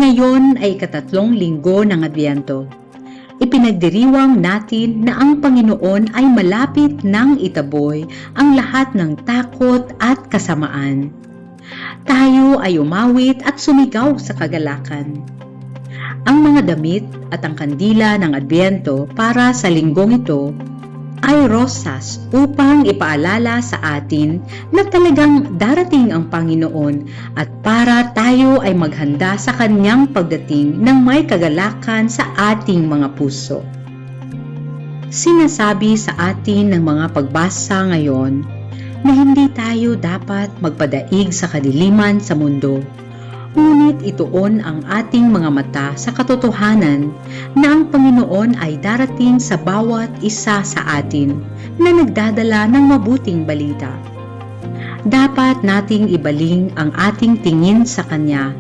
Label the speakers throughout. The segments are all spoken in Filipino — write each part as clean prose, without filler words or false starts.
Speaker 1: Ngayon ay ika-3 linggo ng Adbyento. Ipinagdiriwang natin na ang Panginoon ay malapit nang itaboy ang lahat ng takot at kasamaan. Tayo ay umawit at sumigaw sa kagalakan. Ang mga damit at ang kandila ng Adbyento para sa linggong ito ay rosas upang ipaalala sa atin na talagang darating ang Panginoon at para tayo ay maghanda sa kanyang pagdating ng may kagalakan sa ating mga puso. Sinasabi sa atin ng mga pagbasa ngayon na hindi tayo dapat magpadaig sa kadiliman sa mundo. Ngunit ituon ang ating mga mata sa katotohanan na ang Panginoon ay darating sa bawat isa sa atin na nagdadala ng mabuting balita. Dapat nating ibaling ang ating tingin sa Kanya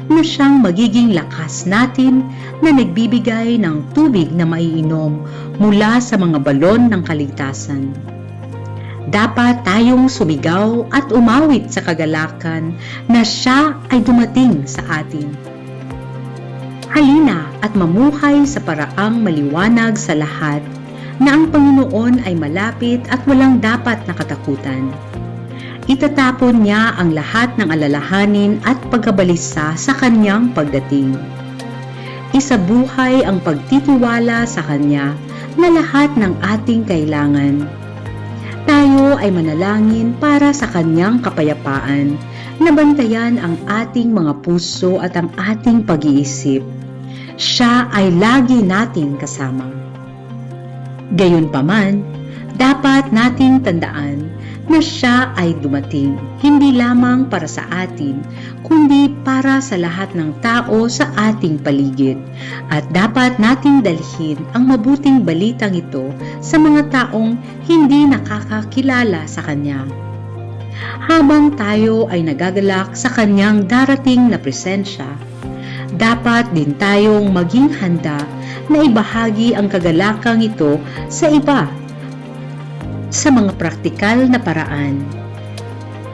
Speaker 1: na siyang magiging lakas natin na nagbibigay ng tubig na maiinom mula sa mga balon ng kaligtasan. Dapat tayong sumigaw at umawit sa kagalakan na siya ay dumating sa atin. Halina at mamuhay sa paraang maliwanag sa lahat na ang Panginoon ay malapit at walang dapat na katakutan. Itatapon niya ang lahat ng alalahanin at pagkabalisa sa kanyang pagdating. Isabuhay ang pagtitiwala sa kanya na lahat ng ating kailangan. Tayo ay manalangin para sa kanyang kapayapaan, na bantayan ang ating mga puso at ang ating pag-iisip. Siya ay lagi nating kasama. Gayunpaman, dapat nating tandaan na siya ay dumating, hindi lamang para sa atin, kundi para sa lahat ng tao sa ating paligid. At dapat nating dalhin ang mabuting balitang ito sa mga taong hindi nakakakilala sa Kanya. Habang tayo ay nagagalak sa Kanyang darating na presensya, dapat din tayong maging handa na ibahagi ang kagalakang ito sa iba sa mga praktikal na paraan.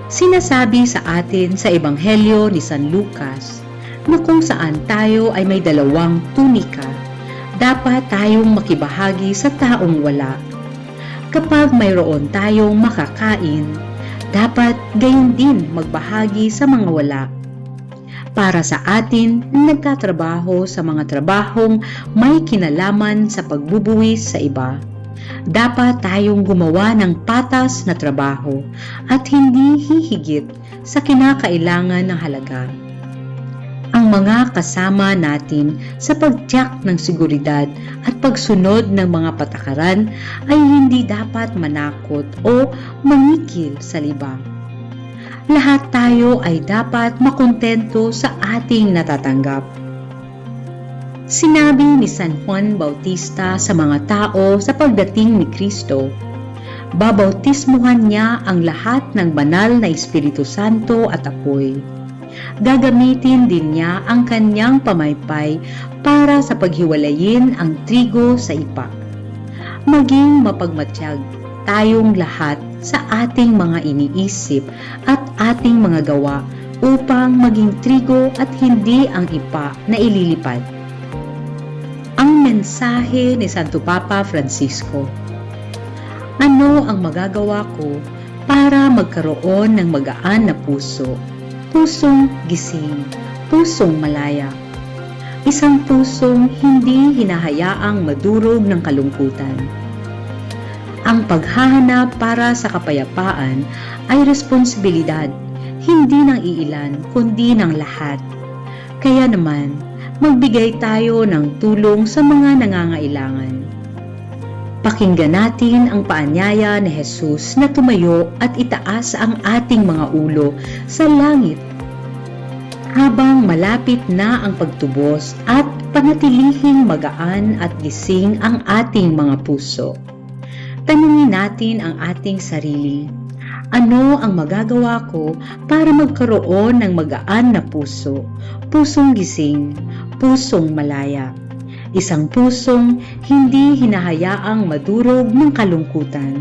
Speaker 1: Sinasabi sa atin sa Ebanghelyo ni San Lucas na kung saan tayo ay may 2 tunika, dapat tayong makibahagi sa taong wala. Kapag mayroon tayong makakain, dapat gayon din magbahagi sa mga wala. Para sa atin na nagtatrabaho sa mga trabahong may kinalaman sa pagbubuwis sa iba, dapat tayong gumawa ng patas na trabaho at hindi hihigit sa kinakailangan ng halaga. Ang mga kasama natin sa pagtiyak ng seguridad at pagsunod ng mga patakaran ay hindi dapat manakot o mangikil sa libang. Lahat tayo ay dapat makontento sa ating natatanggap. Sinabi ni San Juan Bautista sa mga tao sa pagdating ni Kristo, babautismuhan niya ang lahat ng banal na Espiritu Santo at apoy. Gagamitin din niya ang kanyang pamaypay para sa paghiwalayin ang trigo sa ipa. Maging mapagmatyag tayong lahat sa ating mga iniisip at ating mga gawa upang maging trigo at hindi ang ipa na ililipad. Ang mensahe ni Santo Papa Francisco. Ano ang magagawa ko para magkaroon ng magaan na puso? Pusong gising, pusong malaya. Isang pusong hindi hinahayaang madurog ng kalungkutan. Ang paghahanap para sa kapayapaan ay responsibilidad, hindi ng iilan kundi ng lahat. Kaya naman, magbigay tayo ng tulong sa mga nangangailangan. Pakinggan natin ang paanyaya ni Jesus na tumayo at itaas ang ating mga ulo sa langit habang malapit na ang pagtubos at panatilihing magaan at gising ang ating mga puso. Tanungin natin ang ating sarili. Ano ang magagawa ko para magkaroon ng magaan na puso, pusong gising, pusong malaya, isang pusong hindi hinahayaang madurog ng kalungkutan?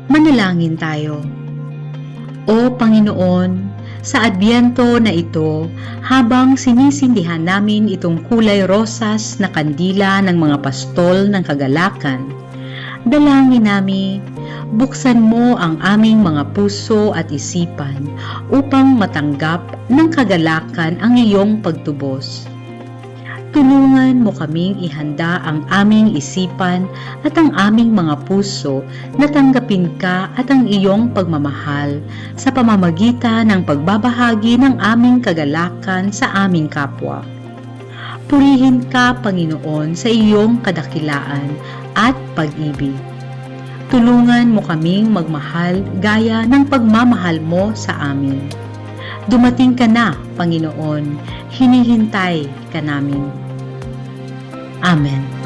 Speaker 1: Manalangin tayo. O Panginoon, Sa Adbyento na ito, habang sinisindihan namin itong kulay rosas na kandila ng mga pastol ng kagalakan, dalangin namin, buksan mo ang aming mga puso at isipan upang matanggap ng kagalakan ang iyong pagtubos. Tulungan mo kaming ihanda ang aming isipan at ang aming mga puso na tanggapin ka at ang iyong pagmamahal sa pamamagitan ng pagbabahagi ng aming kagalakan sa aming kapwa. Purihin ka, Panginoon, sa iyong kadakilaan at pag-ibig. Tulungan mo kaming magmahal gaya ng pagmamahal mo sa amin. Dumating ka na, Panginoon, hinihintay ka namin. Amen.